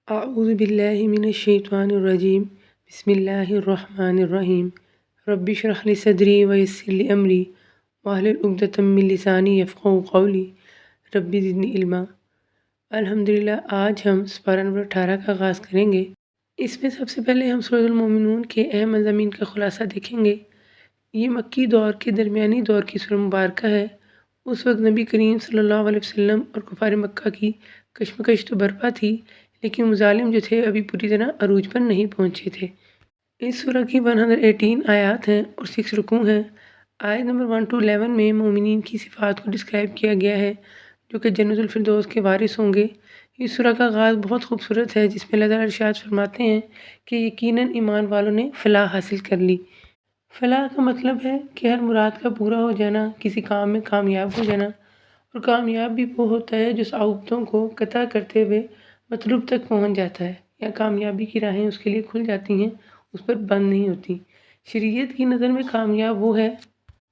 أعوذ بالله من الشيطان الرجيم بسم الله الرحمن الرحيم رب اشرح لي صدري ويسر لي أمري واحلل عقدة من لساني يفقهوا قولي رب زدني علما۔ الحمدللہ آج ہم سپارہ نمبر 18 کا آغاز کریں گے۔ اس میں سب سے پہلے ہم سورۃ المومنون کے اہم مضامین کا خلاصہ دیکھیں گے۔ یہ مکی دور کے درمیانی دور کی سورہ مبارکہ ہے۔ اس وقت نبی کریم صلی اللہ علیہ وسلم اور کفار مکہ کی کشمکش تو برپا تھی، لیکن مظالم جو تھے ابھی پوری طرح عروج پر نہیں پہنچے تھے۔ اس سورہ کی 118 آیات ہیں اور 6 رکوع ہیں۔ آیت نمبر 1 to 11 میں مومنین کی صفات کو ڈسکرائب کیا گیا ہے جو کہ جنت الفردوس کے وارث ہوں گے۔ اس سورہ کا آغاز بہت خوبصورت ہے جس میں اللہ تعالیٰ ارشاد فرماتے ہیں کہ یقیناً ایمان والوں نے فلاح حاصل کر لی۔ فلاح کا مطلب ہے کہ ہر مراد کا پورا ہو جانا، کسی کام میں کامیاب ہو جانا، اور کامیاب بھی وہ ہوتا ہے جو صعوبتوں کو قطع کرتے ہوئے مطلوب تک پہنچ جاتا ہے، یا کامیابی کی راہیں اس کے لیے کھل جاتی ہیں، اس پر بند نہیں ہوتی۔ شریعت کی نظر میں کامیاب وہ ہے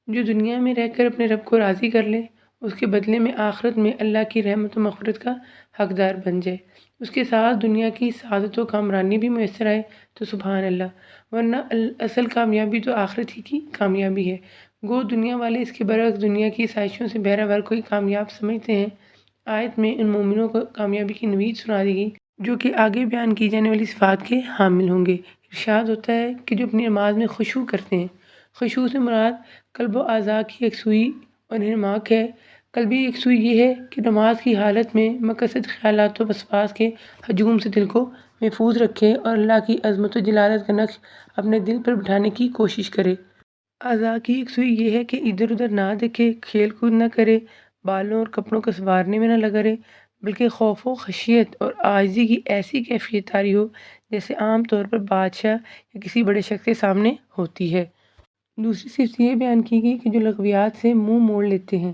جو دنیا میں رہ کر اپنے رب کو راضی کر لے، اس کے بدلے میں آخرت میں اللہ کی رحمت و مغفرت کا حقدار بن جائے، اس کے ساتھ دنیا کی سعادت و کامرانی بھی میسر آئے تو سبحان اللہ، ورنہ اصل کامیابی تو آخرت ہی کی کامیابی ہے۔ گو دنیا والے اس کے برعکس دنیا کی خواہشوں سے بہرہ کوئی کامیاب سمجھتے ہیں۔ آیت میں ان مومنوں کو کامیابی کی نوید سنا دی گئی جو کہ آگے بیان کی جانے والی صفات کے حامل ہوں گے۔ ارشاد ہوتا ہے کہ جو اپنی نماز میں خشوع کرتے ہیں۔ خشوع سے مراد قلب و اعضاء کی یکسوئی اور انہماک ہے۔ قلبی یکسوئی یہ ہے کہ نماز کی حالت میں مقصد خیالات و وسواس کے ہجوم سے دل کو محفوظ رکھے اور اللہ کی عظمت و جلالت کا نقش اپنے دل پر بٹھانے کی کوشش کرے۔ اعضاء کی یکسوئی یہ ہے کہ ادھر ادھر نہ دیکھے، کھیل کود نہ کرے، بالوں اور کپڑوں کو سنوارنے میں نہ لگا رہے، بلکہ خوف و خشیت اور عاجزی کی ایسی کیفیت طاری ہو جیسے عام طور پر بادشاہ یا کسی بڑے شخص کے سامنے ہوتی ہے۔ دوسری صفت یہ بیان کی گئی کہ جو لغویات سے منہ موڑ لیتے ہیں۔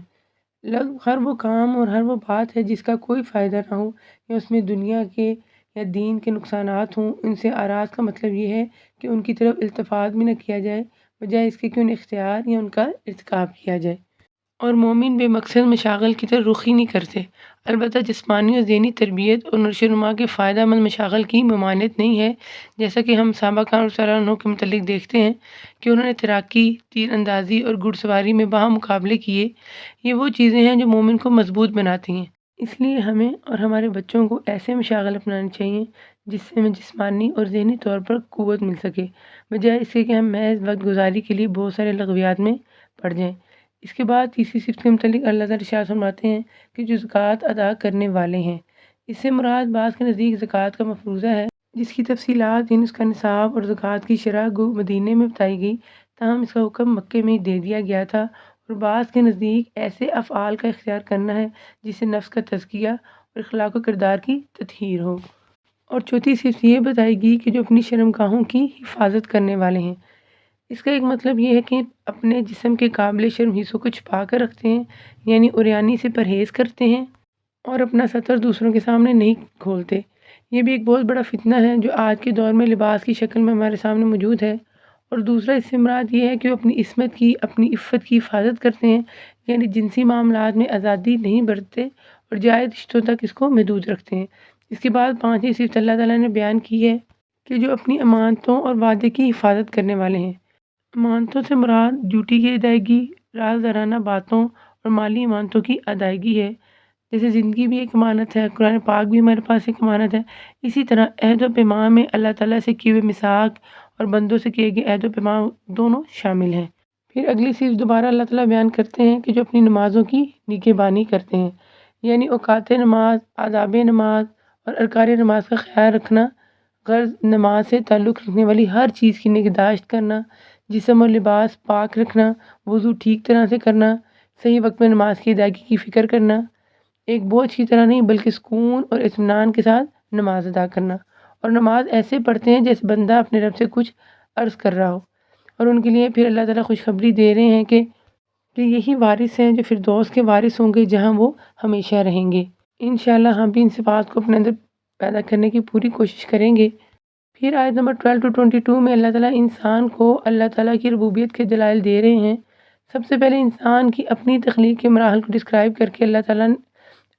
لغو ہر وہ کام اور ہر وہ بات ہے جس کا کوئی فائدہ نہ ہو یا اس میں دنیا کے یا دین کے نقصانات ہوں۔ ان سے آراز کا مطلب یہ ہے کہ ان کی طرف التفات بھی نہ کیا جائے، بجائے اس کے کہ انہیں اختیار یا ان کا ارتکاب کیا جائے۔ اور مومن بے مقصد مشاغل کی طرف رخ ہی نہیں کرتے۔ البتہ جسمانی اور ذہنی تربیت اور نشو و نما کے فائدہ مند مشاغل کی ممانعت نہیں ہے، جیسا کہ ہم صحابہ رضی اللہ عنہم کے متعلق دیکھتے ہیں کہ انہوں نے تیراکی، تیر اندازی اور گھڑ سواری میں باہم مقابلے کیے۔ یہ وہ چیزیں ہیں جو مومن کو مضبوط بناتی ہیں۔ اس لیے ہمیں اور ہمارے بچوں کو ایسے مشاغل اپنانے چاہیے جس سے ہمیں جسمانی اور ذہنی طور پر قوت مل سکے، بجائے اس کے کہ ہم محض وقت گزاری کے لیے بہت سارے لغویات میں پڑ جائیں۔ اس کے بعد تیسری صفت کے متعلق اللہ تعالیٰ ارشاد فرماتے ہیں کہ جو زکوٰۃ ادا کرنے والے ہیں۔ اس سے مراد بعض کے نزدیک زکوٰۃ کا مفروضہ ہے جس کی تفصیلات یعنی اس کا نصاب اور زکوٰۃ کی شرح گو مدینے میں بتائی گئی، تاہم اس کا حکم مکے میں دے دیا گیا تھا، اور بعض کے نزدیک ایسے افعال کا اختیار کرنا ہے جس سے نفس کا تزکیہ اور اخلاق و کردار کی تطہیر ہو۔ اور چوتھی صفت یہ بتائی گئی کہ جو اپنی شرمگاہوں کی حفاظت کرنے والے ہیں۔ اس کا ایک مطلب یہ ہے کہ اپنے جسم کے قابل شرم حصوں کو چھپا کر رکھتے ہیں، یعنی عریانی سے پرہیز کرتے ہیں اور اپنا سطر دوسروں کے سامنے نہیں کھولتے۔ یہ بھی ایک بہت بڑا فتنہ ہے جو آج کے دور میں لباس کی شکل میں ہمارے سامنے موجود ہے۔ اور دوسرا اس سے مراد یہ ہے کہ وہ اپنی عصمت کی، اپنی عفت کی حفاظت کرتے ہیں، یعنی جنسی معاملات میں آزادی نہیں برتتے اور جائز رشتوں تک اس کو محدود رکھتے ہیں۔ اس کے بعد پانچویں صفت اللہ تعالیٰ نے بیان کی ہے کہ جو اپنی امانتوں اور وعدے کی حفاظت کرنے والے ہیں۔ امانتوں سے مراد ڈیوٹی کی ادائیگی، رازدارانہ باتوں اور مالی امانتوں کی ادائیگی ہے۔ جیسے زندگی بھی ایک امانت ہے، قرآن پاک بھی ہمارے پاس ایک امانت ہے، اسی طرح عہد و پیمان میں اللہ تعالیٰ سے کیے ہوئے میثاق اور بندوں سے کیے گئے عہد و پیمان دونوں شامل ہیں۔ پھر اگلی صفت دوبارہ اللہ تعالیٰ بیان کرتے ہیں کہ جو اپنی نمازوں کی نگہبانی کرتے ہیں، یعنی اوقات نماز، آداب نماز اور ارکان نماز کا خیال رکھنا، غرض نماز سے تعلق رکھنے والی ہر چیز کی نگہداشت کرنا، جسم اور لباس پاک رکھنا، وضو ٹھیک طرح سے کرنا، صحیح وقت میں نماز کی ادائیگی کی فکر کرنا، ایک بوجھ کی طرح نہیں بلکہ سکون اور اطمینان کے ساتھ نماز ادا کرنا، اور نماز ایسے پڑھتے ہیں جیسے بندہ اپنے رب سے کچھ عرض کر رہا ہو۔ اور ان کے لیے پھر اللہ تعالیٰ خوشخبری دے رہے ہیں کہ یہی وارث ہیں جو فردوس کے وارث ہوں گے جہاں وہ ہمیشہ رہیں گے۔ انشاءاللہ ہم بھی ان صفات کو اپنے اندر پیدا کرنے کی پوری کوشش کریں گے۔ پھر آیت نمبر 12 to 22 میں اللہ تعالیٰ انسان کو اللہ تعالیٰ کی ربوبیت کے دلائل دے رہے ہیں۔ سب سے پہلے انسان کی اپنی تخلیق کے مراحل کو ڈسکرائب کر کے اللہ تعالیٰ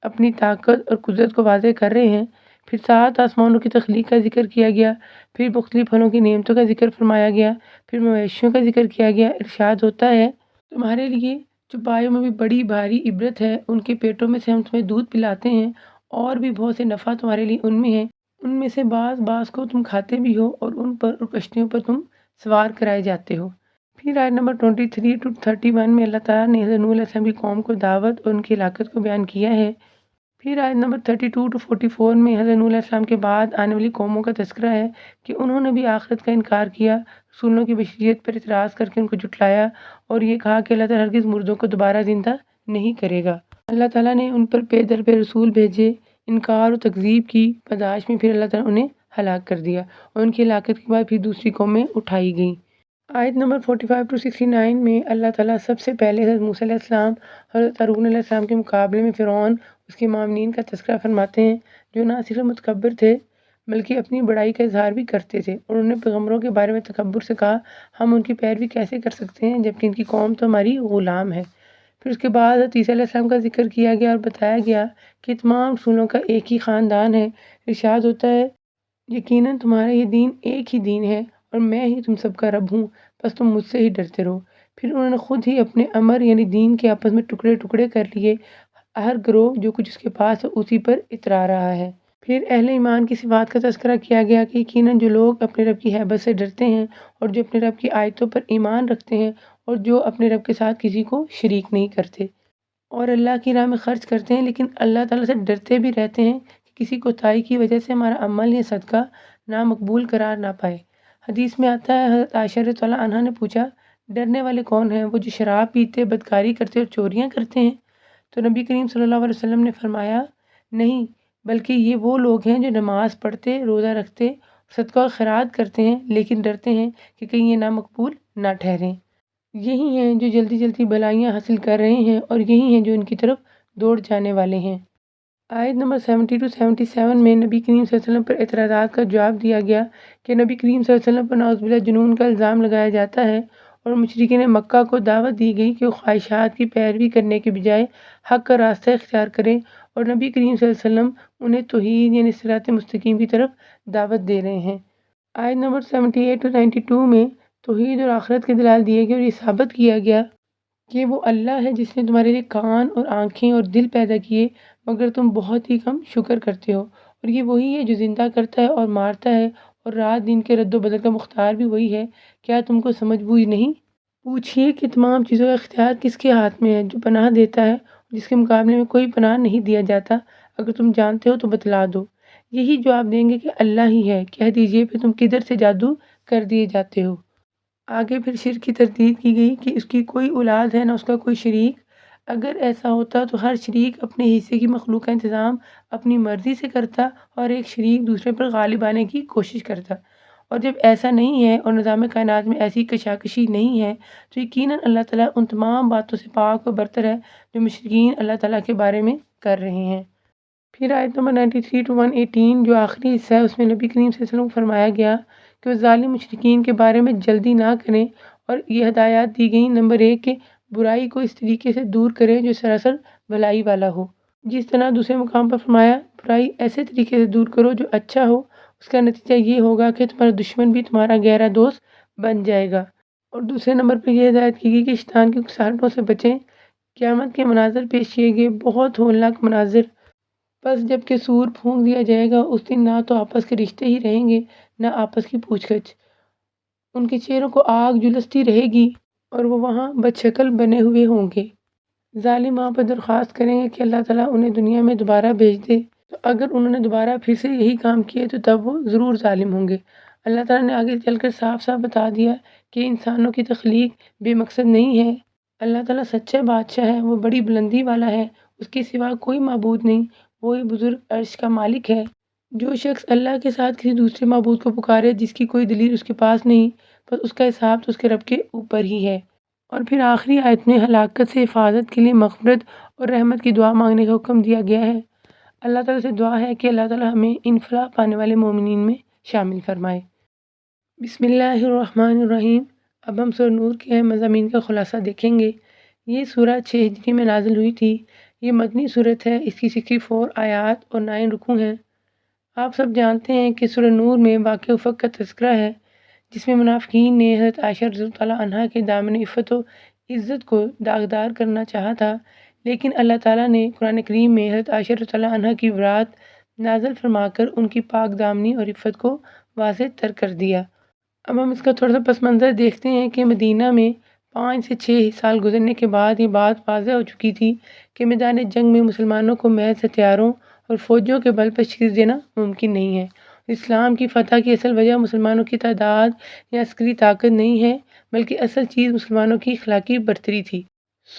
اپنی طاقت اور قدرت کو واضح کر رہے ہیں پھر 7 آسمانوں کی تخلیق کا ذکر کیا گیا، پھر مختلف پھلوں کی نعمتوں کا ذکر فرمایا گیا، پھر مویشیوں کا ذکر کیا گیا۔ ارشاد ہوتا ہے تمہارے لیے چوپایوں میں بھی بڑی بھاری عبرت ہے، ان کے پیٹوں میں سے ہم تمہیں دودھ پلاتے ہیں اور بھی بہت سے نفع تمہارے لیے ان میں ہے، ان میں سے بعض کو تم کھاتے بھی ہو اور ان پر اور کشتیوں پر تم سوار کرائے جاتے ہو۔ پھر آیت نمبر 23 to 31 میں اللہ تعالیٰ نے حضرت نوح علیہ السلام کی قوم کو دعوت اور ان کی ہلاکت کو بیان کیا ہے۔ پھر آیت نمبر 32 to 44 میں حضرت نوح علیہ السلام کے بعد آنے والی قوموں کا تذکرہ ہے کہ انہوں نے بھی آخرت کا انکار کیا، رسولوں کی بشریت پر اعتراض کر کے ان کو جھٹلایا اور یہ کہا کہ اللہ تعالیٰ ہرگز مردوں کو دوبارہ زندہ نہیں کرے گا۔ اللہ تعالیٰ نے ان پر پے در پے رسول بھیجے، انکار و تکذیب کی پاداش میں پھر اللہ تعالیٰ انہیں ہلاک کر دیا اور ان کی ہلاکت کے بعد پھر دوسری قومیں اٹھائی گئیں۔ آیت نمبر 45 to 69 میں اللہ تعالیٰ سب سے پہلے حضرت موسیٰ علیہ السلام اور حضرت ہارون علیہ السلام کے مقابلے میں فرعون اس کے معاونین کا تذکرہ فرماتے ہیں، جو نہ صرف متکبر تھے بلکہ اپنی بڑائی کا اظہار بھی کرتے تھے، اور انہوں نے پیغمبروں کے بارے میں تکبر سے کہا ہم ان کی پیروی کیسے کر سکتے ہیں جبکہ ان کی قوم تو ہماری غلام ہے۔ پھر اس کے بعد حضرت عیسیٰ علیہ السلام کا ذکر کیا گیا اور بتایا گیا کہ تمام رسولوں کا ایک ہی خاندان ہے۔ ارشاد ہوتا ہے یقیناً تمہارا یہ دین ایک ہی دین ہے اور میں ہی تم سب کا رب ہوں، بس تم مجھ سے ہی ڈرتے رہو۔ پھر انہوں نے خود ہی اپنے امر یعنی دین کے آپس میں ٹکڑے ٹکڑے کر لیے، ہر گروہ جو کچھ اس کے پاس ہے اسی پر اترا رہا ہے۔ پھر اہل ایمان کی صفات کا تذکرہ کیا گیا کہ یقیناً جو لوگ اپنے رب کی ہیبت سے ڈرتے ہیں اور جو اپنے رب کی آیتوں پر ایمان رکھتے ہیں اور جو اپنے رب کے ساتھ کسی کو شریک نہیں کرتے اور اللہ کی راہ میں خرچ کرتے ہیں لیکن اللہ تعالیٰ سے ڈرتے بھی رہتے ہیں کہ کسی کوتاہی کی وجہ سے ہمارا عمل یا صدقہ نامقبول قرار نہ پائے۔ حدیث میں آتا ہے حضرت عائشہ رضی اللہ عنہا نے پوچھا ڈرنے والے کون ہیں؟ وہ جو شراب پیتے، بدکاری کرتے اور چوریاں کرتے ہیں؟ تو نبی کریم صلی اللہ علیہ وسلم نے فرمایا نہیں، بلکہ یہ وہ لوگ ہیں جو نماز پڑھتے، روزہ رکھتے، صدقہ و خیرات کرتے ہیں لیکن ڈرتے ہیں کہ کہیں یہ نامقبول نہ ٹھہریں۔ یہی ہیں جو جلدی جلدی بھلائیاں حاصل کر رہے ہیں اور یہی ہیں جو ان کی طرف دوڑ جانے والے ہیں۔ آیت نمبر 70 to 77 میں نبی کریم صلی اللہ علیہ وسلم پر اعتراضات کا جواب دیا گیا کہ نبی کریم صلی اللہ علیہ وسلم پر نعوذ باللہ جنون کا الزام لگایا جاتا ہے اور مشرکین مکہ کو دعوت دی گئی کہ وہ خواہشات کی پیروی کرنے کے بجائے حق کا راستہ اختیار کریں اور نبی کریم صلی اللہ علیہ وسلم انہیں توحید یعنی صراط مستقیم کی طرف دعوت دے رہے ہیں۔ آیت نمبر 78 to 92 میں توحید اور آخرت کے دلائل دیے گئے اور یہ ثابت کیا گیا کہ وہ اللہ ہے جس نے تمہارے لیے کان اور آنکھیں اور دل پیدا کیے مگر تم بہت ہی کم شکر کرتے ہو، اور یہ وہی ہے جو زندہ کرتا ہے اور مارتا ہے اور رات دن کے رد و بدل کا مختار بھی وہی ہے، کیا تم کو سمجھ بوجھ نہیں؟ پوچھئے کہ تمام چیزوں کا اختیار کس کے ہاتھ میں ہے جو پناہ دیتا ہے اور جس کے مقابلے میں کوئی پناہ نہیں دیا جاتا؟ اگر تم جانتے ہو تو بتلا دو۔ یہی جواب دیں گے کہ اللہ ہی ہے۔ کہہ دیجئے پھر تم کدھر سے جادو کر دیے جاتے ہو؟ آگے پھر شرک کی تردید کی گئی کہ اس کی کوئی اولاد ہے نہ اس کا کوئی شریک، اگر ایسا ہوتا تو ہر شریک اپنے حصے کی مخلوق کا انتظام اپنی مرضی سے کرتا اور ایک شریک دوسرے پر غالب آنے کی کوشش کرتا، اور جب ایسا نہیں ہے اور نظام کائنات میں ایسی کشاکشی نہیں ہے تو یقیناً اللہ تعالیٰ ان تمام باتوں سے پاک و برتر ہے جو مشرکین اللہ تعالیٰ کے بارے میں کر رہے ہیں۔ پھر آیت نمبر 93 to 118 جو آخری حصہ ہے اس میں نبی کریم صلی اللہ علیہ وسلم کو فرمایا گیا کہ وہ ظالم مشرکین کے بارے میں جلدی نہ کریں اور یہ ہدایات دی گئیں۔ نمبر 1 کہ برائی کو اس طریقے سے دور کریں جو سراسر بھلائی والا ہو، جس طرح دوسرے مقام پر فرمایا برائی ایسے طریقے سے دور کرو جو اچھا ہو، اس کا نتیجہ یہ ہوگا کہ تمہارا دشمن بھی تمہارا گہرا دوست بن جائے گا۔ اور دوسرے نمبر پر یہ ہدایت کی گئی کہ شیطان کی اکساہٹوں سے بچیں۔ قیامت کے مناظر پیش کیے گئے، بہت ہولناک مناظر۔ بس جب کہ سور پھونک دیا جائے گا اس دن نہ تو آپس کے رشتے ہی رہیں گے نہ آپس کی پوچھ گچھ، ان کے چہروں کو آگ جلستی رہے گی اور وہ وہاں بدشکل بنے ہوئے ہوں گے۔ ظالم وہاں پر درخواست کریں گے کہ اللہ تعالیٰ انہیں دنیا میں دوبارہ بھیج دے، تو اگر انہوں نے دوبارہ پھر سے یہی کام کیے تو تب وہ ضرور ظالم ہوں گے۔ اللہ تعالیٰ نے آگے چل کر صاف صاف بتا دیا کہ انسانوں کی تخلیق بے مقصد نہیں ہے۔ اللہ تعالیٰ سچا بادشاہ ہے، وہ بڑی بلندی والا ہے، اس کے سوا کوئی معبود نہیں، وہی بزرگ عرش کا مالک ہے۔ جو شخص اللہ کے ساتھ کسی دوسرے معبود کو پکارے جس کی کوئی دلیل اس کے پاس نہیں، بس اس کا حساب تو اس کے رب کے اوپر ہی ہے۔ اور پھر آخری آیت میں ہلاکت سے حفاظت کے لیے مغفرت اور رحمت کی دعا مانگنے کا حکم دیا گیا ہے۔ اللہ تعالیٰ سے دعا ہے کہ اللہ تعالیٰ ہمیں ان فلاح پانے والے مومنین میں شامل فرمائے۔ بسم اللہ الرحمن الرحیم۔ اب ہم سورہ نور کے اہم مضامین کا خلاصہ دیکھیں گے۔ یہ سورہ 6 ہجری میں نازل ہوئی تھی۔ یہ مدنی صورت ہے، اس کی 64 آیات اور 9 رکوع ہیں۔ آپ سب جانتے ہیں کہ سورہ نور میں واقع افق کا تذکرہ ہے، جس میں منافقین نے حضرت عائشہ رضی اللہ تعالیٰ عنہا کے دامن عفت و عزت کو داغدار کرنا چاہا تھا، لیکن اللہ تعالیٰ نے قرآن کریم میں حضرت عائشہ رضی اللہ عنہا کی برات نازل فرما کر ان کی پاک دامنی اور عفت کو واضح تر کر دیا۔ اب ہم اس کا تھوڑا سا پس منظر دیکھتے ہیں کہ مدینہ میں 5 سے 6 سال گزرنے کے بعد یہ بات واضح ہو چکی تھی کہ میدان جنگ میں مسلمانوں کو محض ہتھیاروں اور فوجوں کے بل پر شکست دینا ممکن نہیں ہے۔ اسلام کی فتح کی اصل وجہ مسلمانوں کی تعداد یا عسکری طاقت نہیں ہے، بلکہ اصل چیز مسلمانوں کی اخلاقی برتری تھی۔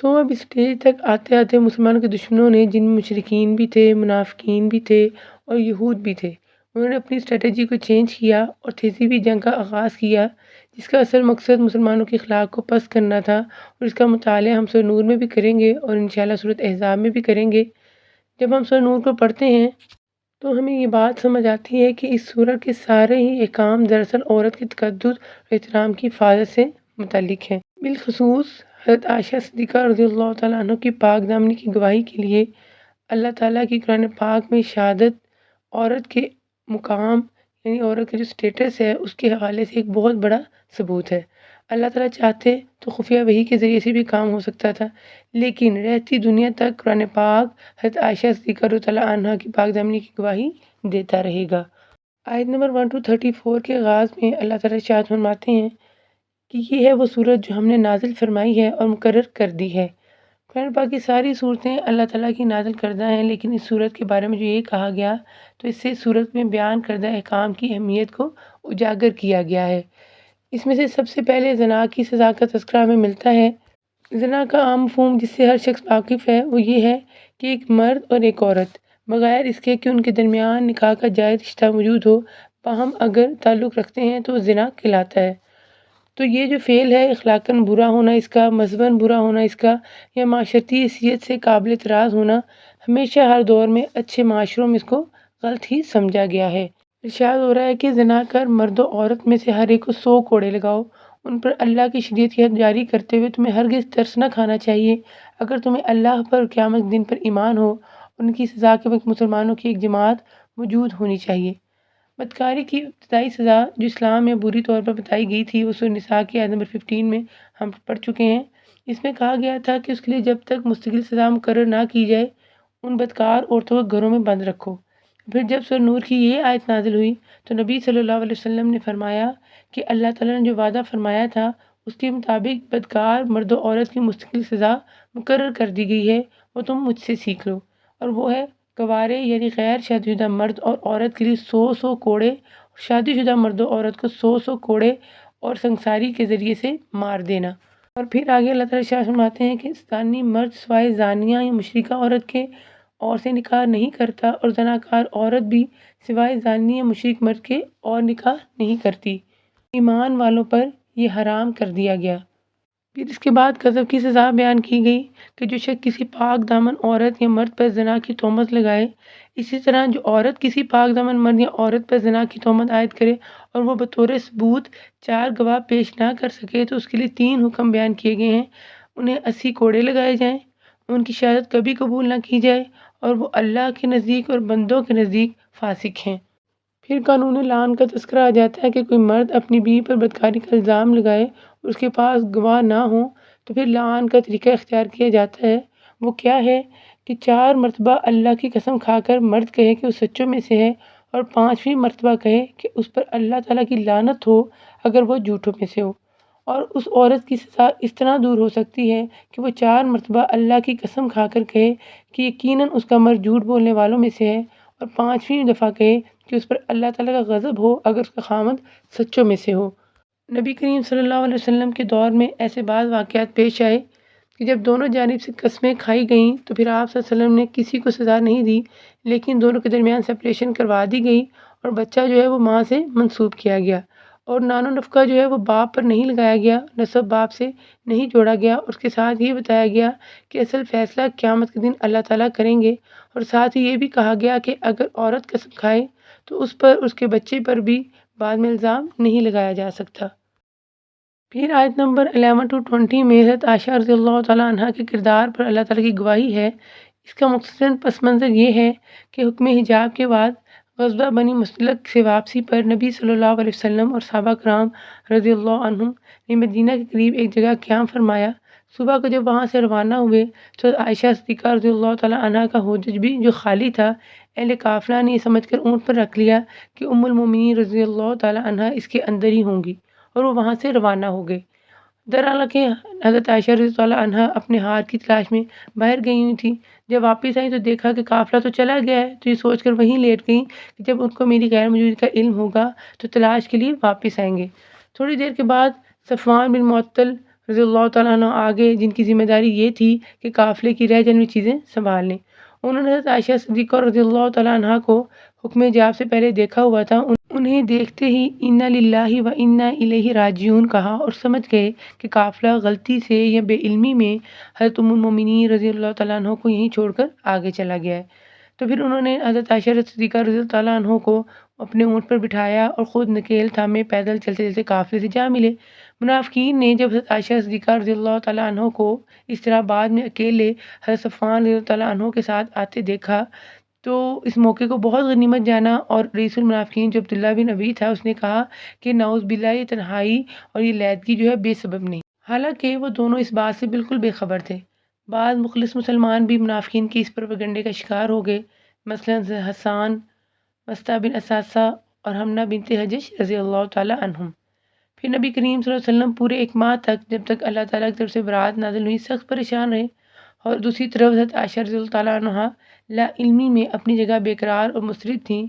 اب اس اسٹیج تک آتے آتے مسلمانوں کے دشمنوں نے، جن میں مشرکین بھی تھے، منافقین بھی تھے اور یہود بھی تھے، انہوں نے اپنی اسٹریٹجی کو چینج کیا اور تہذیبی جنگ کا آغاز کیا، جس کا اصل مقصد مسلمانوں کے اخلاق کو پست کرنا تھا، اور اس کا مطالعہ ہم سورہ نور میں بھی کریں گے اور انشاءاللہ سورۃ احزاب میں بھی کریں گے۔ جب ہم سورہ نور کو پڑھتے ہیں تو ہمیں یہ بات سمجھ آتی ہے کہ اس سورہ کے سارے ہی احکام دراصل عورت کے تقدس اور احترام کی حفاظت سے متعلق ہیں۔ بالخصوص حضرت عائشہ صدیقہ رضی اللہ تعالیٰ عنہ کی پاک دامنی کی گواہی کے لیے اللہ تعالیٰ کی قرآن پاک میں شہادت عورت کے مقام، یعنی عورت کا جو اسٹیٹس ہے، اس کے حوالے سے ایک بہت بڑا ثبوت ہے۔ اللہ تعالیٰ چاہتے تو خفیہ وحی کے ذریعے سے بھی کام ہو سکتا تھا، لیکن رہتی دنیا تک قرآن پاک حضرت عائشہ صدیقہ رضی اللہ عنہا کی پاک دامنی کی گواہی دیتا رہے گا۔ آیت نمبر 1-34 کے آغاز میں اللہ تعالیٰ ارشاد فرماتے ہیں کہ یہ ہے وہ صورت جو ہم نے نازل فرمائی ہے اور مقرر کر دی ہے۔ قرآن پاک کی ساری صورتیں اللہ تعالیٰ کی نازل کردہ ہیں، لیکن اس صورت کے بارے میں جو یہ کہا گیا تو اس سے صورت میں بیان کردہ احکام کی اہمیت کو اجاگر کیا گیا ہے۔ اس میں سے سب سے پہلے زنا کی سزا کا تذکرہ ہمیں ملتا ہے۔ زنا کا عام مفہوم جس سے ہر شخص واقف ہے وہ یہ ہے کہ ایک مرد اور ایک عورت بغیر اس کے کہ ان کے درمیان نکاح کا جائز رشتہ موجود ہو، باہم اگر تعلق رکھتے ہیں تو زنا کہلاتا ہے۔ تو یہ جو فعل ہے، اخلاقاً برا ہونا اس کا، مذہباً برا ہونا اس کا، یا معاشرتی حیثیت سے قابل اعتراض ہونا، ہمیشہ ہر دور میں اچھے معاشروں میں اس کو غلط ہی سمجھا گیا ہے۔ ارشاد ہو رہا ہے کہ زنا کر مرد و عورت میں سے ہر ایک کو 100 کوڑے لگاؤ۔ ان پر اللہ کی شریعت کی حد جاری کرتے ہوئے تمہیں ہرگز ترس نہ کھانا چاہیے، اگر تمہیں اللہ پر اور قیامت کے دن پر ایمان ہو۔ ان کی سزا کے وقت مسلمانوں کی ایک جماعت موجود ہونی چاہیے۔ بدکاری کی ابتدائی سزا جو اسلام میں بری طور پر بتائی گئی تھی، وہ سورہ نساء کی آیت نمبر 15 میں ہم پڑھ چکے ہیں۔ اس میں کہا گیا تھا کہ اس کے لیے جب تک مستقل سزا مقرر نہ کی جائے، ان بدکار عورتوں کو گھروں میں بند رکھو۔ پھر جب سورہ نور کی یہ آیت نازل ہوئی تو نبی صلی اللہ علیہ وسلم نے فرمایا کہ اللہ تعالیٰ نے جو وعدہ فرمایا تھا اس کے مطابق بدکار مرد و عورت کی مستقل سزا مقرر کر دی گئی ہے، وہ تم مجھ سے سیکھ لو، اور وہ ہے گوارے یعنی غیر شادی شدہ مرد اور عورت کے لیے 100 کوڑے، اور شادی شدہ مرد و عورت کو 100 کوڑے اور سنگساری کے ذریعے سے مار دینا۔ اور پھر آگے اللہ تعالیٰ ارشاد فرماتے ہیں کہ زانی مرد سوائے زانیہ یا مشرکہ عورت کے اور سے نکاح نہیں کرتا، اور زناکار عورت بھی سوائے زانی یا مشرک مرد کے اور نکاح نہیں کرتی۔ ایمان والوں پر یہ حرام کر دیا گیا۔ پھر اس کے بعد قذف کی سزا بیان کی گئی کہ جو شخص کسی پاک دامن عورت یا مرد پر زنا کی تہمت لگائے، اسی طرح جو عورت کسی پاک دامن مرد یا عورت پر زنا کی تہمت عائد کرے اور وہ بطور ثبوت 4 گواہ پیش نہ کر سکے تو اس کے لیے 3 حکم بیان کیے گئے ہیں۔ انہیں 80 کوڑے لگائے جائیں، ان کی شہادت کبھی قبول نہ کی جائے، اور وہ اللہ کے نزدیک اور بندوں کے نزدیک فاسق ہیں۔ پھر قانون لعن کا تذکرہ آ جاتا ہے کہ کوئی مرد اپنی بیوی پر بدکاری کا الزام لگائے اور اس کے پاس گواہ نہ ہوں تو پھر لعن کا طریقہ اختیار کیا جاتا ہے۔ وہ کیا ہے کہ 4 مرتبہ اللہ کی قسم کھا کر مرد کہے کہ وہ سچوں میں سے ہے، اور 5ویں مرتبہ کہے کہ اس پر اللہ تعالیٰ کی لعنت ہو اگر وہ جھوٹوں میں سے ہو۔ اور اس عورت کی سزا اس طرح دور ہو سکتی ہے کہ وہ 4 مرتبہ اللہ کی قسم کھا کر کہے کہ یقیناً اس کا مرد جھوٹ بولنے والوں میں سے ہے، اور 5ویں دفعہ کہے کہ اس پر اللہ تعالیٰ کا غضب ہو اگر اس کا خامد سچوں میں سے ہو۔ نبی کریم صلی اللہ علیہ وسلم کے دور میں ایسے بعض واقعات پیش آئے کہ جب دونوں جانب سے قسمیں کھائی گئیں تو پھر آپ صلی اللہ علیہ وسلم نے کسی کو سزا نہیں دی، لیکن دونوں کے درمیان سپریشن کروا دی گئی، اور بچہ جو ہے وہ ماں سے منسوب کیا گیا، اور نان و نفقہ جو ہے وہ باپ پر نہیں لگایا گیا، نسب باپ سے نہیں جوڑا گیا، اور اس کے ساتھ یہ بتایا گیا کہ اصل فیصلہ قیامت کے دن اللہ تعالیٰ کریں گے، اور ساتھ ہی یہ بھی کہا گیا کہ اگر عورت قسم کھائے تو اس پر اس کے بچے پر بھی بعد میں الزام نہیں لگایا جا سکتا۔ پھر آیت نمبر 11-20 میں حضرت عائشہ رضی اللہ تعالیٰ عنہ کے کردار پر اللہ تعالیٰ کی گواہی ہے۔ اس کا مختصراً پس منظر یہ ہے کہ حکم حجاب کے بعد غزوہ بنی مستلق سے واپسی پر نبی صلی اللہ علیہ وسلم اور صحابہ کرام رضی اللہ عنہم نے مدینہ کے قریب ایک جگہ قیام فرمایا۔ صبح کو جب وہاں سے روانہ ہوئے تو عائشہ صدیقہ رضی اللہ تعالیٰ عنہا کا ہودج بھی جو خالی تھا، اہل قافلہ نے یہ سمجھ کر اونٹ پر رکھ لیا کہ ام المومنین رضی اللہ تعالیٰ عنہا اس کے اندر ہی ہوں گی، اور وہ وہاں سے روانہ ہو گئے۔ دراصل حضرت عائشہ رضی اللہ عنہا اپنے ہار کی تلاش میں باہر گئی ہوئی تھی۔ جب واپس آئیں تو دیکھا کہ قافلہ تو چلا گیا ہے، تو یہ سوچ کر وہیں لیٹ گئیں کہ جب ان کو میری غیر موجودگی کا علم ہوگا تو تلاش کے لیے واپس آئیں گے۔ تھوڑی دیر کے بعد صفوان بن معطل رضی اللہ تعالیٰ عنہ آگے، جن کی ذمہ داری یہ تھی کہ قافلے کی رہ جانے والی چیزیں سنبھال لیں۔ انہوں نے حضرت عائشہ صدیقہ رضی اللہ تعالیٰ عنہ کو حکم حجاب سے پہلے دیکھا ہوا تھا۔ انہیں دیکھتے ہی انا للہ و انا الیہ راجعون کہا اور سمجھ گئے کہ قافلہ غلطی سے یا بے علمی میں حضرت ام المومنین رضی اللہ تعالیٰ عنہ کو یہیں چھوڑ کر آگے چلا گیا ہے۔ تو پھر انہوں نے حضرت عائشہ صدیقہ رضی اللہ تعالیٰ عنہ کو اپنے اونٹ پر بٹھایا اور خود نکیل تھامے پیدل چلتے چلتے قافلے سے جا ملے۔ منافقین نے جب حضرت عائشہ صدیقہ رضی اللہ تعالیٰ عنہ کو اس طرح بعد میں اکیلے حضرت صفوان رضی اللہ تعالیٰ عنہ کے ساتھ آتے دیکھا تو اس موقع کو بہت غنیمت جانا، اور رئیس المنافقین جو عبداللہ بن ابی تھا اس نے کہا کہ نعوذ باللہ، یہ تنہائی اور یہ علیحدگی جو ہے بے سبب نہیں، حالانکہ وہ دونوں اس بات سے بالکل بے خبر تھے۔ بعض مخلص مسلمان بھی منافقین کی اس پروپیگنڈے کا شکار ہو گئے، مثلاً حسان، مستہ بن اساسہ اور حمنہ بنت حجش رضی اللہ تعالیٰ عنہم۔ پھر نبی کریم صلی اللہ علیہ وسلم پورے ایک ماہ تک، جب تک اللہ تعالیٰ کی طرف سے برات نازل ہوئی، سخت پریشان رہے، اور دوسری طرف حضرت عائشہ رضی اللہ تعالیٰ عنہ لا علمی میں اپنی جگہ بیقرار اور مضطرب تھیں۔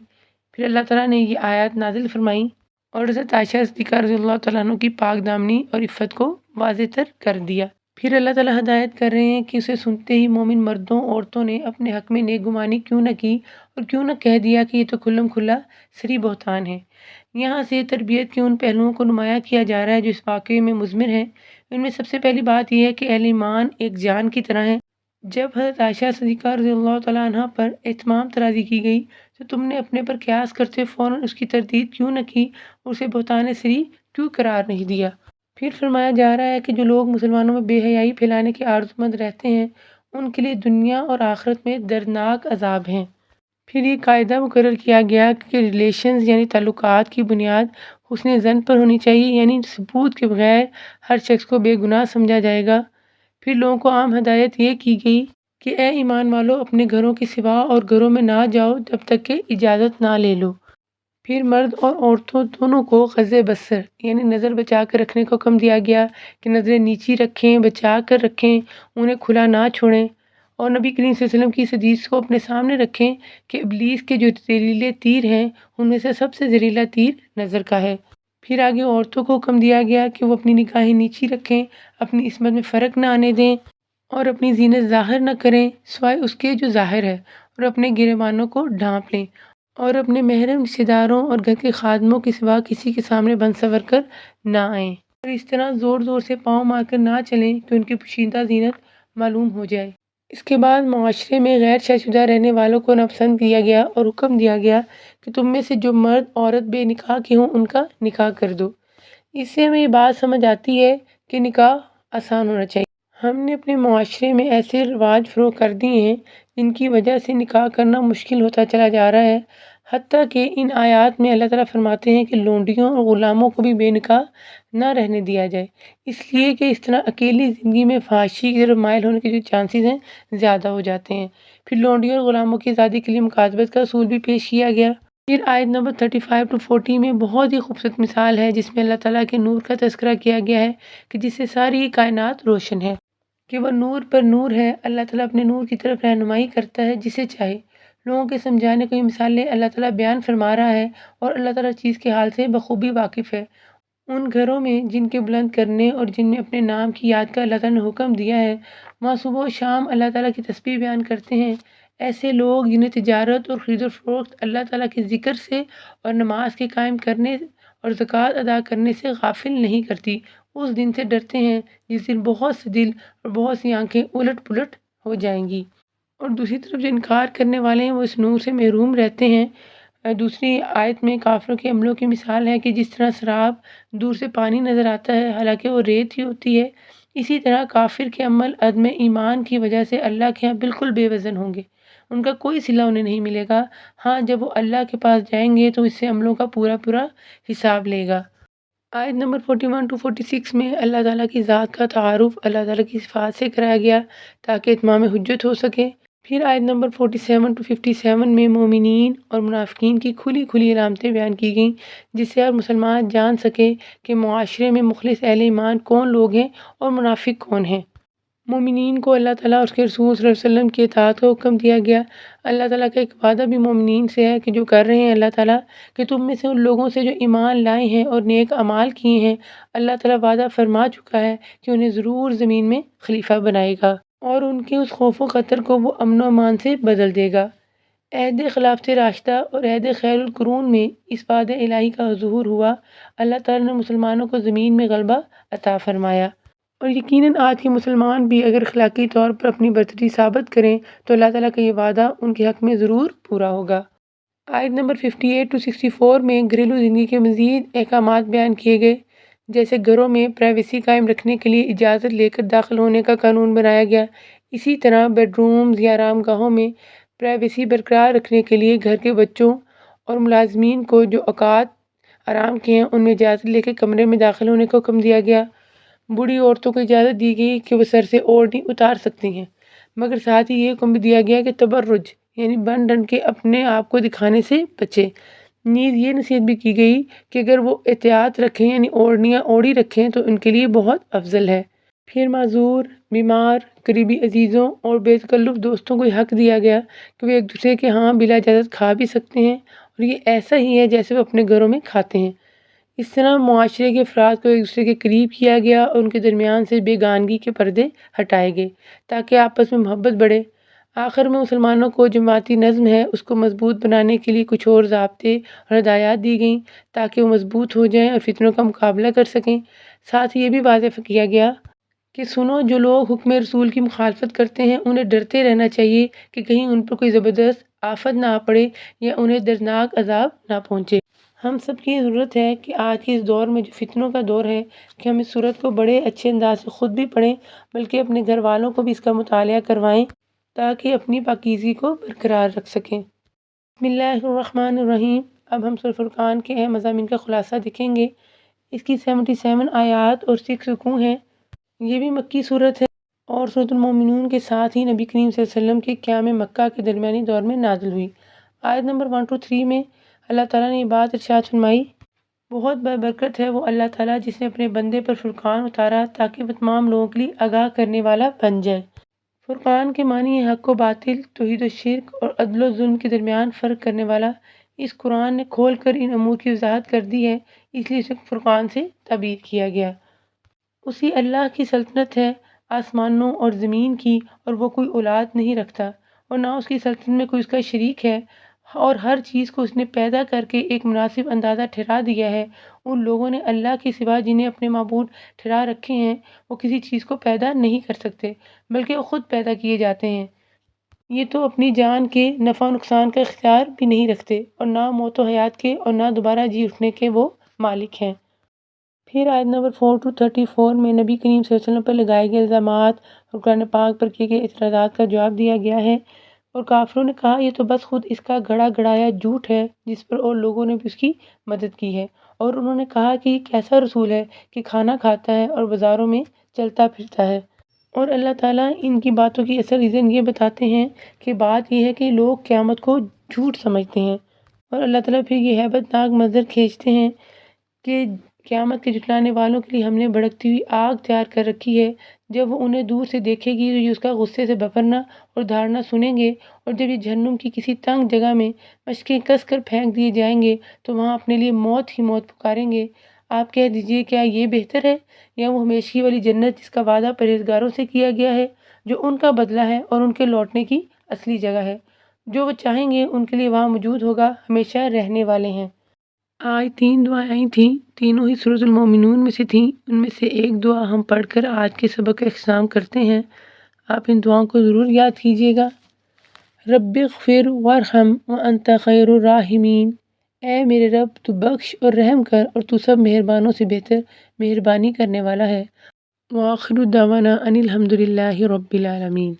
پھر اللہ تعالیٰ نے یہ آیات نازل فرمائیں اور حضرت عائشہ صدیقہ رضی اللہ تعالیٰ عنہ کی پاک دامنی اور عفت کو واضح تر کر دیا۔ پھر اللہ تعالیٰ ہدایت کر رہے ہیں کہ اسے سنتے ہی مومن مردوں عورتوں نے اپنے حق میں نیک گمانی کیوں نہ کی اور کیوں نہ کہہ دیا کہ یہ تو کھلم کھلا صریح بہتان ہے۔ یہاں سے تربیت کے ان پہلوؤں کو نمایاں کیا جا رہا ہے جو اس واقعے میں مضمر ہیں۔ ان میں سب سے پہلی بات یہ ہے کہ اہل ایمان ایک جان کی طرح ہیں۔ جب حضرت عائشہ صدیقہ رضی اللہ تعالیٰ عنہ پر اہتمام ترازی کی گئی تو تم نے اپنے پر قیاس کرتے فوراً اس کی تردید کیوں نہ کی اور اسے بہتان صریح کیوں قرار نہیں دیا؟ پھر فرمایا جا رہا ہے کہ جو لوگ مسلمانوں میں بے حیائی پھیلانے کے آرزومند رہتے ہیں ان کے لیے دنیا اور آخرت میں دردناک عذاب ہیں۔ پھر یہ قاعدہ مقرر کیا گیا کہ ریلیشنز یعنی تعلقات کی بنیاد حسن ظن پر ہونی چاہیے، یعنی ثبوت کے بغیر ہر شخص کو بے گناہ سمجھا جائے گا۔ پھر لوگوں کو عام ہدایت یہ کی گئی کہ اے ایمان والو، اپنے گھروں کے سوا اور گھروں میں نہ جاؤ جب تک کہ اجازت نہ لے لو۔ پھر مرد اور عورتوں دونوں کو غض بصر یعنی نظر بچا کر رکھنے کا حکم دیا گیا کہ نظریں نیچی رکھیں، بچا کر رکھیں، انہیں کھلا نہ چھوڑیں، اور نبی کریم صلی اللہ علیہ وسلم کی اس حدیث کو اپنے سامنے رکھیں کہ ابلیس کے جو زہریلے تیر ہیں ان میں سے سب سے زہریلا تیر نظر کا ہے۔ پھر آگے عورتوں کو حکم دیا گیا کہ وہ اپنی نگاہیں نیچی رکھیں، اپنی عصمت میں فرق نہ آنے دیں اور اپنی زینت ظاہر نہ کریں سوائے اس کے جو ظاہر ہے، اور اپنے گریبانوں کو ڈھانپ لیں اور اپنے محرم رشتہ داروں اور گھر کے خادموں کے سوا کسی کے سامنے بن سنور کر نہ آئیں، اور اس طرح زور زور سے پاؤں مار کر نہ چلیں کہ ان کی پوشیدہ زینت معلوم ہو جائے۔ اس کے بعد معاشرے میں غیر شادی شدہ رہنے والوں کو ناپسند کیا گیا اور حکم دیا گیا کہ تم میں سے جو مرد عورت بے نکاح کی ہوں ان کا نکاح کر دو۔ اس سے ہمیں یہ بات سمجھ آتی ہے کہ نکاح آسان ہونا چاہیے۔ ہم نے اپنے معاشرے میں ایسے رواج فروغ کر دیے ہیں جن کی وجہ سے نکاح کرنا مشکل ہوتا چلا جا رہا ہے، حتیٰ کہ ان آیات میں اللہ تعالیٰ فرماتے ہیں کہ لونڈیوں اور غلاموں کو بھی بے نکاح نہ رہنے دیا جائے، اس لیے کہ اس طرح اکیلی زندگی میں فحاشی کی طرف مائل ہونے کے جو چانسز ہیں زیادہ ہو جاتے ہیں۔ پھر لونڈیوں اور غلاموں کی آزادی کے لیے مکاتبت کا اصول بھی پیش کیا گیا۔ پھر آیت نمبر 35 to 40 میں بہت ہی خوبصورت مثال ہے جس میں اللہ تعالیٰ کے نور کا تذکرہ کیا گیا ہے کہ جس سے ساری کائنات روشن ہے، کہ وہ نور پر نور ہے۔ اللہ تعالیٰ اپنے نور کی طرف رہنمائی کرتا ہے جسے چاہے۔ لوگوں کے سمجھانے کو یہ مثالیں اللہ تعالیٰ بیان فرما رہا ہے، اور اللہ تعالیٰ چیز کے حال سے بخوبی واقف ہے۔ ان گھروں میں جن کے بلند کرنے اور جن میں اپنے نام کی یاد کا اللہ تعالیٰ نے حکم دیا ہے، وہاں صبح و شام اللہ تعالیٰ کی تسبیح بیان کرتے ہیں۔ ایسے لوگ جنہیں تجارت اور خرید و فروخت اللہ تعالیٰ کے ذکر سے اور نماز کے قائم کرنے اور زکوٰۃ ادا کرنے سے غافل نہیں کرتی، اس دن سے ڈرتے ہیں جس دن بہت سے دل اور بہت سی آنکھیں الٹ پلٹ ہو جائیں گی۔ اور دوسری طرف جو انکار کرنے والے ہیں وہ اس نور سے محروم رہتے ہیں۔ دوسری آیت میں کافروں کے عملوں کی مثال ہے کہ جس طرح سراب دور سے پانی نظر آتا ہے حالانکہ وہ ریت ہی ہوتی ہے، اسی طرح کافر کے عمل عدم ایمان کی وجہ سے اللہ کے ہاں بالکل بے وزن ہوں گے۔ ان کا کوئی صلہ انہیں نہیں ملے گا۔ ہاں جب وہ اللہ کے پاس جائیں گے تو اس سے عملوں کا پورا حساب لے گا۔ آیت نمبر 41 to 46 میں اللہ تعالیٰ کی ذات کا تعارف اللہ تعالیٰ کی صفات سے کرایا گیا تاکہ اتمام حجت ہو سکے۔ پھر آیت نمبر 47 to 57 میں مومنین اور منافقین کی کھلی علامتیں بیان کی گئیں، جس سے ہر مسلمان جان سکے کہ معاشرے میں مخلص اہل ایمان کون لوگ ہیں اور منافق کون ہیں۔ مومنین کو اللہ تعالیٰ اور اس کے رسول صلی اللہ علیہ وسلم کی اطاعت کا حکم دیا گیا۔ اللہ تعالیٰ کا ایک وعدہ بھی مومنین سے ہے کہ جو کر رہے ہیں اللہ تعالیٰ کہ تم میں سے ان لوگوں سے جو ایمان لائے ہیں اور نیک اعمال کیے ہیں، اللہ تعالیٰ وعدہ فرما چکا ہے کہ انہیں ضرور زمین میں خلیفہ بنائے گا اور ان کے اس خوف و خطر کو وہ امن و امان سے بدل دے گا۔ عہد خلافت راشدہ اور عہد خیر القرون میں اس وعدہ الہی کا ظہور ہوا۔ اللہ تعالیٰ نے مسلمانوں کو زمین میں غلبہ عطا فرمایا، اور یقیناً آج کے مسلمان بھی اگر اخلاقی طور پر اپنی برتری ثابت کریں تو اللہ تعالیٰ کا یہ وعدہ ان کے حق میں ضرور پورا ہوگا۔ آیت نمبر 58 to 64 میں گھریلو زندگی کے مزید احکامات بیان کیے گئے، جیسے گھروں میں پرائیویسی قائم رکھنے کے لیے اجازت لے کر داخل ہونے کا قانون بنایا گیا۔ اسی طرح بیڈ رومز یا آرام گاہوں میں پرائیویسی برقرار رکھنے کے لیے گھر کے بچوں اور ملازمین کو جو اوقات آرام کے ہیں ان میں اجازت لے کے کمرے میں داخل ہونے کا حکم دیا گیا۔ بوڑھی عورتوں کو اجازت دی گئی کہ وہ سر سے اوڑھنی اتار سکتی ہیں، مگر ساتھ ہی یہ حکم بھی دیا گیا کہ تبرج یعنی بن ڈھن کے اپنے آپ کو دکھانے سے بچے۔ نیز یہ نصیحت بھی کی گئی کہ اگر وہ احتیاط رکھیں یعنی اوڑھنیاں اوڑھی رکھیں تو ان کے لیے بہت افضل ہے۔ پھر معذور، بیمار، قریبی عزیزوں اور بے تکلف دوستوں کو یہ حق دیا گیا کہ وہ ایک دوسرے کے ہاں بلا اجازت کھا بھی سکتے ہیں، اور یہ ایسا ہی ہے جیسے وہ اپنے گھروں میں کھاتے ہیں۔ اس طرح معاشرے کے افراد کو ایک دوسرے کے قریب کیا گیا اور ان کے درمیان سے بیگانگی کے پردے ہٹائے گئے تاکہ آپس میں محبت بڑھے۔ آخر میں مسلمانوں کو جماعتی نظم ہے اس کو مضبوط بنانے کے لیے کچھ اور ضابطے اور ہدایات دی گئیں تاکہ وہ مضبوط ہو جائیں اور فتنوں کا مقابلہ کر سکیں۔ ساتھ ہی یہ بھی واضح کیا گیا کہ سنو، جو لوگ حکم رسول کی مخالفت کرتے ہیں انہیں ڈرتے رہنا چاہیے کہ کہیں ان پر کوئی زبردست آفت نہ آ پڑے یا انہیں دردناک عذاب نہ پہنچے۔ ہم سب کی ضرورت ہے کہ آج کے اس دور میں جو فتنوں کا دور ہے کہ ہم اس سورت کو بڑے اچھے انداز سے خود بھی پڑھیں بلکہ اپنے گھر والوں کو بھی اس کا مطالعہ کروائیں تاکہ اپنی پاکیزگی کو برقرار رکھ سکیں۔ بسم اللہ الرحمن الرحیم۔ اب ہم سورۃ فرقان کے اہم مضامین کا خلاصہ دیکھیں گے۔ اس کی 77 آیات اور 6 رکوع ہیں۔ یہ بھی مکی صورت ہے اور سورۃ المومنون کے ساتھ ہی نبی کریم صلی اللہ علیہ وسلم کے قیام مکہ کے درمیانی دور میں نازل ہوئی۔ آیت نمبر 1 to 3 میں اللہ تعالیٰ نے یہ بات ارشاد فرمائی، بہت برکت ہے وہ اللہ تعالیٰ جس نے اپنے بندے پر فرقان اتارا تاکہ وہ تمام لوگوں کے لیے آگاہ کرنے والا بن جائے۔ فرقان کے معنی ہے حق و باطل، توحید و شرک اور عدل و ظلم کے درمیان فرق کرنے والا۔ اس قرآن نے کھول کر ان امور کی وضاحت کر دی ہے، اس لیے اسے فرقان سے تعبیر کیا گیا۔ اسی اللہ کی سلطنت ہے آسمانوں اور زمین کی، اور وہ کوئی اولاد نہیں رکھتا اور نہ اس کی سلطنت میں کوئی اس کا شریک ہے، اور ہر چیز کو اس نے پیدا کر کے ایک مناسب اندازہ ٹھہرا دیا ہے۔ ان لوگوں نے اللہ کے سوا جنہیں اپنے معبود ٹھہرا رکھے ہیں وہ کسی چیز کو پیدا نہیں کر سکتے بلکہ وہ خود پیدا کیے جاتے ہیں۔ یہ تو اپنی جان کے نفع و نقصان کا اختیار بھی نہیں رکھتے اور نہ موت و حیات کے اور نہ دوبارہ جی اٹھنے کے وہ مالک ہیں۔ پھر آیت نمبر 4 to 34 میں نبی کریم صلی اللہ علیہ وسلم پر لگائے گئے الزامات اور قرآن پاک پر کیے گئے اعتراضات کا جواب دیا گیا ہے، اور کافروں نے کہا یہ تو بس خود اس کا گھڑا گڑھایا جھوٹ ہے جس پر اور لوگوں نے بھی اس کی مدد کی ہے، اور انہوں نے کہا کہ یہ کیسا رسول ہے کہ کھانا کھاتا ہے اور بازاروں میں چلتا پھرتا ہے۔ اور اللہ تعالیٰ ان کی باتوں کی اصل ریزن یہ بتاتے ہیں کہ بات یہ ہے کہ لوگ قیامت کو جھوٹ سمجھتے ہیں، اور اللہ تعالیٰ پھر یہ ہیبت ناک منظر کھینچتے ہیں کہ قیامت کے جھٹلانے والوں کے لیے ہم نے بھڑکتی ہوئی آگ تیار کر رکھی ہے، جب وہ انہیں دور سے دیکھے گی تو یہ اس کا غصے سے بھپرنا اور دھاڑنا سنیں گے، اور جب یہ جہنم کی کسی تنگ جگہ میں مشقیں کس کر پھینک دیے جائیں گے تو وہاں اپنے لیے موت ہی موت پکاریں گے۔ آپ کہہ دیجئے کیا یہ بہتر ہے یا وہ ہمیشگی والی جنت جس کا وعدہ پرہیزگاروں سے کیا گیا ہے، جو ان کا بدلہ ہے اور ان کے لوٹنے کی اصلی جگہ ہے، جو وہ چاہیں گے ان کے لیے وہاں موجود ہوگا، ہمیشہ رہنے والے ہیں۔ آج 3 دعائیں آئی تھیں، تینوں ہی سورۃ المومنون میں سے تھیں۔ ان میں سے ایک دعا ہم پڑھ کر آج کے سبق کا اختتام کرتے ہیں۔ آپ ان دعاؤں کو ضرور یاد کیجیے گا۔ رب اغفر وارحم وانت خیر الراحمین، اے میرے رب تو بخش اور رحم کر اور تو سب مہربانوں سے بہتر مہربانی کرنے والا ہے۔ وآخر دعوانا ان الحمد للہ رب العالمین۔